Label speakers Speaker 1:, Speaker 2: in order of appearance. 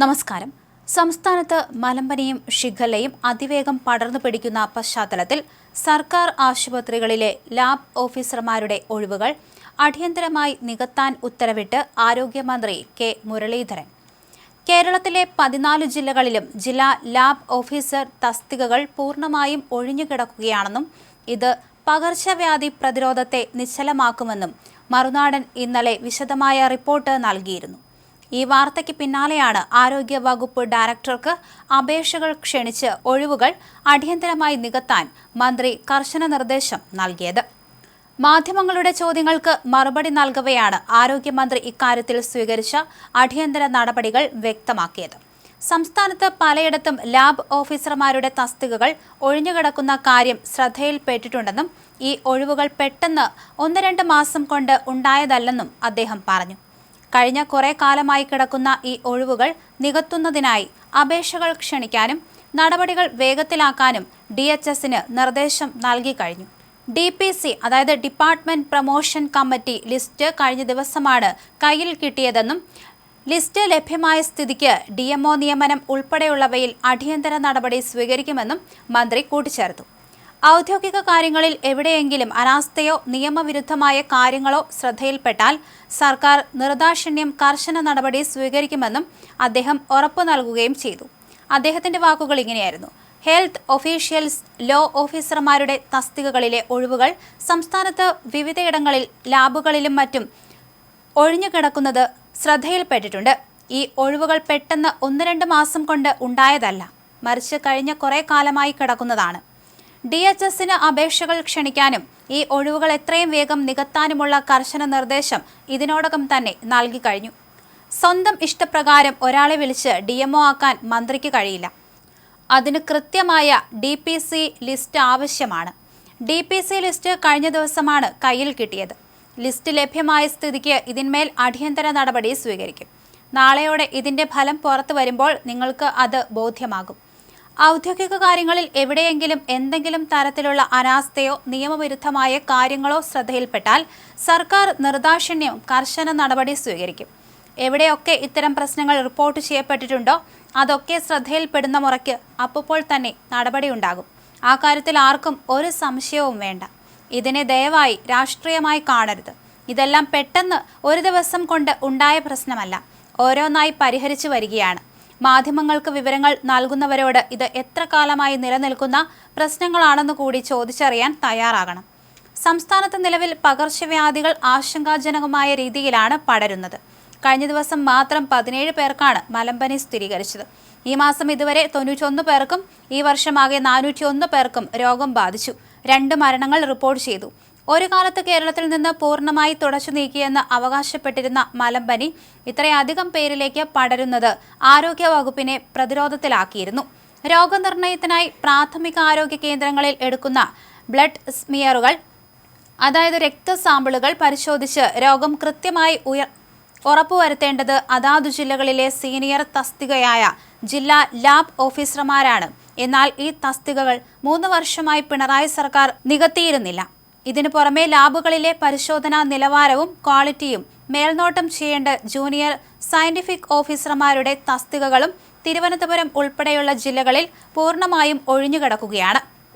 Speaker 1: നമസ്കാരം. സംസ്ഥാനത്ത് മലമ്പനിയും ഷിഗല്ലയും അതിവേഗം പടർന്നു പിടിക്കുന്ന പശ്ചാത്തലത്തിൽ സർക്കാർ ആശുപത്രികളിലെ ലാബ് ഓഫീസർമാരുടെ ഒഴിവുകൾ അടിയന്തരമായി നികത്താൻ ഉത്തരവിട്ട് ആരോഗ്യമന്ത്രി കെ മുരളീധരൻ. കേരളത്തിലെ 14 ജില്ലകളിലും ജില്ലാ ലാബ് ഓഫീസർ തസ്തികകൾ പൂർണ്ണമായും ഒഴിഞ്ഞുകിടക്കുകയാണെന്നും ഇത് പകർച്ചവ്യാധി പ്രതിരോധത്തെ നിശ്ചലമാക്കുമെന്നും മറുനാടൻ ഇന്നലെ വിശദമായ റിപ്പോർട്ട് നൽകിയിരുന്നു. ഈ വാർത്തയ്ക്ക് പിന്നാലെയാണ് ആരോഗ്യ വകുപ്പ് ഡയറക്ടർക്ക് അപേക്ഷകൾ ക്ഷണിച്ച് ഒഴിവുകൾ അടിയന്തരമായി നികത്താൻ മന്ത്രി കർശന നിർദ്ദേശം നൽകിയത്. മാധ്യമങ്ങളുടെ ചോദ്യങ്ങൾക്ക് മറുപടി നൽകവെയാണ് ആരോഗ്യമന്ത്രി ഇക്കാര്യത്തിൽ സ്വീകരിച്ച അടിയന്തര നടപടികൾ വ്യക്തമാക്കിയത്. സംസ്ഥാനത്ത് പലയിടത്തും ലാബ് ഓഫീസർമാരുടെ തസ്തികകൾ ഒഴിഞ്ഞുകിടക്കുന്ന കാര്യം ശ്രദ്ധയിൽപ്പെട്ടിട്ടുണ്ടെന്നും ഈ ഒഴിവുകൾ പെട്ടെന്ന് 1-2 മാസം കൊണ്ട് ഉണ്ടായതല്ലെന്നും അദ്ദേഹം പറഞ്ഞു. കഴിഞ്ഞ കുറെ കാലമായി കിടക്കുന്ന ഈ ഒഴിവുകൾ നികത്തുന്നതിനായി അപേക്ഷകൾ ക്ഷണിക്കാനും നടപടികൾ വേഗത്തിലാക്കാനും DHSന് നിർദ്ദേശം നൽകി കഴിഞ്ഞു. DPC അതായത് ഡിപ്പാർട്ട്മെന്റ് പ്രൊമോഷൻ കമ്മിറ്റി ലിസ്റ്റ് കഴിഞ്ഞ ദിവസമാണ് കയ്യിൽ കിട്ടിയതെന്നും ലിസ്റ്റ് ലഭ്യമായ സ്ഥിതിക്ക് DMO നിയമനം ഉൾപ്പെടെയുള്ളവയിൽ അടിയന്തര നടപടി സ്വീകരിക്കുമെന്നും മന്ത്രി കൂട്ടിച്ചേർത്തു. ഔദ്യോഗിക കാര്യങ്ങളിൽ എവിടെയെങ്കിലും അനാസ്ഥയോ നിയമവിരുദ്ധമായ കാര്യങ്ങളോ ശ്രദ്ധയിൽപ്പെട്ടാൽ സർക്കാർ നിർദാക്ഷിണ്യം കർശന നടപടി സ്വീകരിക്കുമെന്നും അദ്ദേഹം ഉറപ്പു നൽകുകയും ചെയ്തു. അദ്ദേഹത്തിന്റെ വാക്കുകൾ ഇങ്ങനെയായിരുന്നു: ഹെൽത്ത് ഒഫീഷ്യൽസ്, ലോ ഓഫീസർമാരുടെ തസ്തികകളിലെ ഒഴിവുകൾ സംസ്ഥാനത്ത് വിവിധയിടങ്ങളിൽ ലാബുകളിലും മറ്റും ഒഴിഞ്ഞുകിടക്കുന്നത് ശ്രദ്ധയിൽപ്പെട്ടിട്ടുണ്ട്. ഈ ഒഴിവുകൾ പെട്ടെന്ന് 1-2 മാസം കൊണ്ട് ഉണ്ടായതല്ല, മറിച്ച് കഴിഞ്ഞ കുറെ കാലമായി കിടക്കുന്നതാണ്. DHSന് അപേക്ഷകൾ ക്ഷണിക്കാനും ഈ ഒഴിവുകൾ എത്രയും വേഗം നികത്താനുമുള്ള കർശന നിർദ്ദേശം ഇതിനോടകം തന്നെ നൽകി കഴിഞ്ഞു. സ്വന്തം ഇഷ്ടപ്രകാരം ഒരാളെ വിളിച്ച് DMO ആക്കാൻ മന്ത്രിക്ക് കഴിയില്ല. അതിന് കൃത്യമായ DPC ലിസ്റ്റ് ആവശ്യമാണ്. DPC ലിസ്റ്റ് കഴിഞ്ഞ ദിവസമാണ് കയ്യിൽ കിട്ടിയത്. ലിസ്റ്റ് ലഭ്യമായ സ്ഥിതിക്ക് ഇതിന്മേൽ അടിയന്തര നടപടി സ്വീകരിക്കും. നാളെയോടെ ഇതിന്റെ ഫലം പുറത്തു വരുമ്പോൾ നിങ്ങൾക്ക് അത് ബോധ്യമാകും. ഔദ്യോഗിക കാര്യങ്ങളിൽ എവിടെയെങ്കിലും എന്തെങ്കിലും തരത്തിലുള്ള അനാസ്ഥയോ നിയമവിരുദ്ധമായ കാര്യങ്ങളോ ശ്രദ്ധയിൽപ്പെട്ടാൽ സർക്കാർ നിർദാക്ഷിണ്യം കർശന നടപടി സ്വീകരിക്കും. എവിടെയൊക്കെ ഇത്തരം പ്രശ്നങ്ങൾ റിപ്പോർട്ട് ചെയ്യപ്പെട്ടിട്ടുണ്ടോ അതൊക്കെ ശ്രദ്ധയിൽപ്പെടുന്ന മുറയ്ക്ക് അപ്പോൾ തന്നെ നടപടിയുണ്ടാകും. ആ കാര്യത്തിൽ ആർക്കും ഒരു സംശയവും വേണ്ട. ഇതിനെ ദയവായി രാഷ്ട്രീയമായി കാണരുത്. ഇതെല്ലാം പെട്ടെന്ന് ഒരു ദിവസം കൊണ്ട് ഉണ്ടായ പ്രശ്നമല്ല, ഓരോന്നായി പരിഹരിച്ചു വരികയാണ്. മാധ്യമങ്ങൾക്ക് വിവരങ്ങൾ നൽകുന്നവരോട് ഇത് എത്ര കാലമായി നിലനിൽക്കുന്ന പ്രശ്നങ്ങളാണെന്ന് കൂടി ചോദിച്ചറിയാൻ തയ്യാറാകണം. സംസ്ഥാനത്ത് നിലവിൽ പകർച്ചവ്യാധികൾ ആശങ്കാജനകമായ രീതിയിലാണ് പടരുന്നത്. കഴിഞ്ഞ ദിവസം മാത്രം 17 പേർക്കാണ് മലമ്പനി സ്ഥിരീകരിച്ചത്. ഈ മാസം ഇതുവരെ 91 പേർക്കും ഈ വർഷമാകെ 401 പേർക്കും രോഗം ബാധിച്ചു. 2 മരണങ്ങൾ റിപ്പോർട്ട് ചെയ്തു. ഒരു കാലത്ത് കേരളത്തിൽ നിന്ന് പൂർണ്ണമായി തുടച്ചു നീക്കിയെന്ന് അവകാശപ്പെട്ടിരുന്ന മലമ്പനി ഇത്രയധികം പേരിലേക്ക് പടരുന്നത് ആരോഗ്യ വകുപ്പിനെ പ്രതിരോധത്തിലാക്കിയിരുന്നു. രോഗനിർണയത്തിനായി പ്രാഥമിക ആരോഗ്യ കേന്ദ്രങ്ങളിൽ എടുക്കുന്ന ബ്ലഡ് സ്മിയറുകൾ, അതായത് രക്തസാമ്പിളുകൾ പരിശോധിച്ച് രോഗം കൃത്യമായി ഉറപ്പുവരുത്തേണ്ടത് അതാതു ജില്ലകളിലെ സീനിയർ തസ്തികയായ ജില്ലാ ലാബ് ഓഫീസർമാരാണ്. എന്നാൽ ഈ തസ്തികകൾ 3 വർഷമായി പിണറായി സർക്കാർ നികത്തിയിരുന്നില്ല. ഇതിനു പുറമെ ലാബുകളിലെ പരിശോധനാ നിലവാരവും ക്വാളിറ്റിയും മേൽനോട്ടം ചെയ്യേണ്ട ജൂനിയർ സയന്റിഫിക് ഓഫീസർമാരുടെ തസ്തികകളും തിരുവനന്തപുരം ഉൾപ്പെടെയുള്ള ജില്ലകളിൽ പൂർണ്ണമായും ഒഴിഞ്ഞുകിടക്കുകയാണ്.